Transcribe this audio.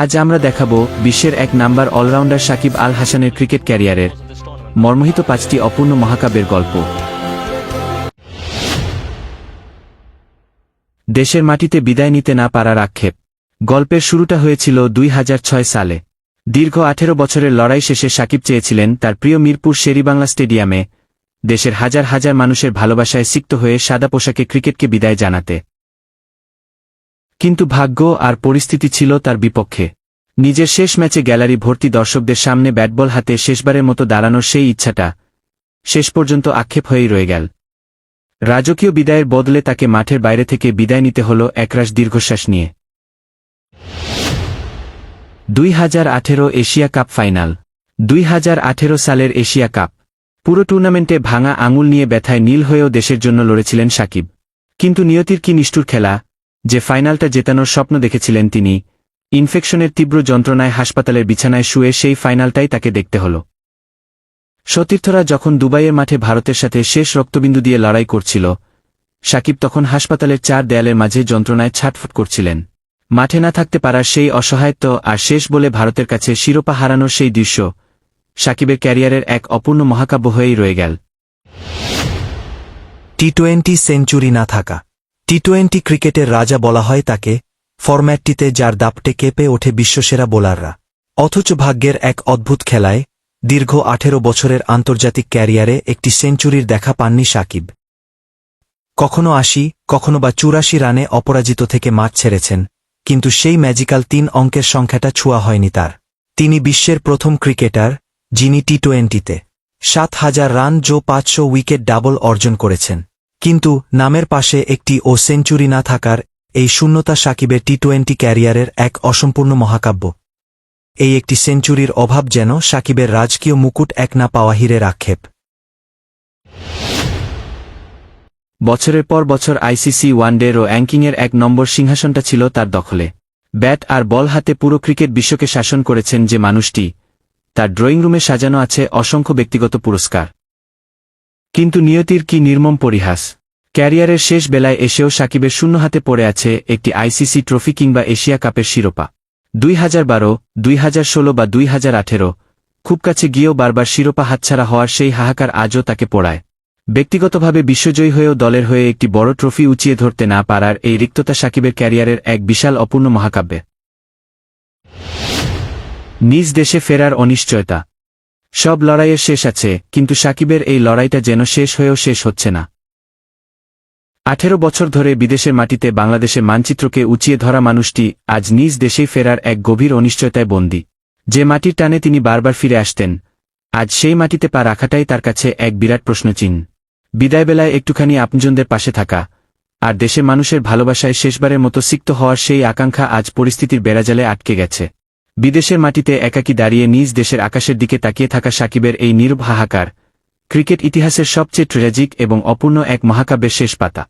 আজ আমরা দেখাবো বিশ্বের এক নাম্বার অলরাউন্ডার সাকিব আল হাসানের ক্রিকেট ক্যারিয়ারের মর্মহিত 5টি অপূর্ণ মহাকাব্যের গল্প। দেশের মাটিতে বিদায় নিতে না পারার আক্ষেপ। গল্পের শুরুটা হয়েছিল 2006 সালে। দীর্ঘ 18 বছরের লড়াই শেষে সাকিব চেয়েছিলেন তার প্রিয় মিরপুর শেরেবাংলা স্টেডিয়ামে দেশের হাজার হাজার মানুষের ভালোবাসায় সিক্ত হয়ে সাদা পোশাকে ক্রিকেটকে বিদায় জানাতে। কিন্তু ভাগ্য আর পরিস্থিতি ছিল তার বিপক্ষে। নিজের শেষ ম্যাচে গ্যালারি ভর্তি দর্শকদের সামনে ব্যাটবল হাতে শেষবারের মতো দাঁড়ানোর সেই ইচ্ছাটা শেষ পর্যন্ত আক্ষেপ হয়েই রয়ে গেল। রাজকীয় বিদায়ের বদলে তাকে মাঠের বাইরে থেকে বিদায় নিতে হল একরাশ দীর্ঘশ্বাস নিয়ে। 2018 এশিয়া কাপ ফাইনাল। 2018 সালের এশিয়া কাপ। পুরো টুর্নামেন্টে ভাঙা আঙুল নিয়ে ব্যথায় নীল হয়েও দেশের জন্য লড়েছিলেন সাকিব। কিন্তু নিয়তির কি নিষ্ঠুর খেলা, যে ফাইনালটা জেতানোর স্বপ্ন দেখেছিলেন তিনি, ইনফেকশনের তীব্র যন্ত্রণায় হাসপাতালের বিছানায় শুয়ে সেই ফাইনালটাই তাকে দেখতে হল। সতীর্থরা যখন দুবাইয়ের মাঠে ভারতের সাথে শেষ রক্তবিন্দু দিয়ে লড়াই করছিল, সাকিব তখন হাসপাতালের 4 দেয়ালের মাঝে যন্ত্রণায় ছটফট করছিলেন। মাঠে না থাকতে পারার সেই অসহায়ত্ব আর শেষ বলে ভারতের কাছে শিরোপা হারানোর সেই দৃশ্য সাকিবের ক্যারিয়ারের এক অপূর্ণ মহাকাব্য হয়েই রয়ে গেল। টি-20 সেঞ্চুরি না থাকা। টি-20 ক্রিকেটের রাজা বলা হয় তাকে, ফরম্যাটটিতে যার দাপটে কেঁপে ওঠে বিশ্বসেরা বোলাররা। অথচ ভাগ্যের এক অদ্ভুত খেলায় দীর্ঘ 18 বছরের আন্তর্জাতিক ক্যারিয়ারে একটি সেঞ্চুরির দেখা পাননি সাকিব। কখনো 80, কখনো বা 84 রানে অপরাজিত থেকে মাঠ ছেড়েছেন, কিন্তু সেই ম্যাজিক্যাল 3 অঙ্কের সংখ্যাটা ছোঁয়া হয়নি তার। তিনি বিশ্বের প্রথম ক্রিকেটার যিনি টি-20তে 7,000 রান ও 500 উইকেট ডাবল অর্জন করেছেন। কিন্তু নামের পাশে একটি সেঞ্চুরি না থাকার এই শূন্যতা সাকিবের টি-20 ক্যারিয়ারের এক অসম্পূর্ণ মহাকাব্য। এই একটি সেঞ্চুরির অভাব যেন সাকিবের রাজকীয় মুকুট এক না পাওয়া হীরের আক্ষেপ। বছরের পর বছর আইসিসি ওয়ানডে ও র্যাঙ্কিংয়ের 1 নম্বর সিংহাসনটা ছিল তার দখলে। ব্যাট আর বল হাতে পুরো ক্রিকেট বিশ্বকে শাসন করেছেন যে মানুষটি, তার ড্রয়িং রুমে সাজানো আছে অসংখ্য ব্যক্তিগত পুরস্কার। কিন্তু নিয়তির কি নির্মম পরিহাস। ক্যারিয়ারের শেষ বেলায় এসেও সাকিবের শূন্য হাতে পড়ে আছে একটি আইসিসি ট্রফি কিংবা এশিয়া কাপের শিরোপা। 2012, 2016 বা 2018 খুব কাছে গিয়েও বারবার শিরোপা হাতছাড়া হওয়ার সেই হাহাকার আজও তাকে পোড়ায়। ব্যক্তিগতভাবে বিশ্বজয়ী হয়েও দলের হয়ে একটি বড় ট্রফি উঁচিয়ে ধরতে না পারার এই রিক্ততা সাকিবের ক্যারিয়ারের এক বিশাল অপূর্ণ মহাকাব্যে। নিজ দেশে ফেরার অনিশ্চয়তা। সব লড়াইয়ের শেষ আছে, কিন্তু সাকিবের এই লড়াইটা যেন শেষ হয়েও শেষ হচ্ছে না। 18 বছর ধরে বিদেশের মাটিতে বাংলাদেশের মানচিত্রকে উঁচিয়ে ধরা মানুষটি আজ নিজ দেশেই ফেরার এক গভীর অনিশ্চয়তায় বন্দী। যে মাটির টানে তিনি বারবার ফিরে আসতেন, আজ সেই মাটিতে পা রাখাটাই তার কাছে এক বিরাট প্রশ্নচিহ্ন। বিদায়বেলায় একটুখানি আপনজনদের পাশে থাকা আর দেশের মানুষের ভালোবাসায় শেষবারের মতো সিক্ত হওয়ার সেই আকাঙ্ক্ষা আজ পরিস্থিতির বেড়াজালে আটকে গেছে। বিদেশের মাটিতে একাকী দাঁড়িয়ে নিজ দেশের আকাশের দিকে তাকিয়ে থাকা সাকিবের এই নীরব হাহাকার ক্রিকেট ইতিহাসের সবচেয়ে ট্র্যাজিক এবং অপূর্ণ এক মহাকাব্যের শেষ পাতা।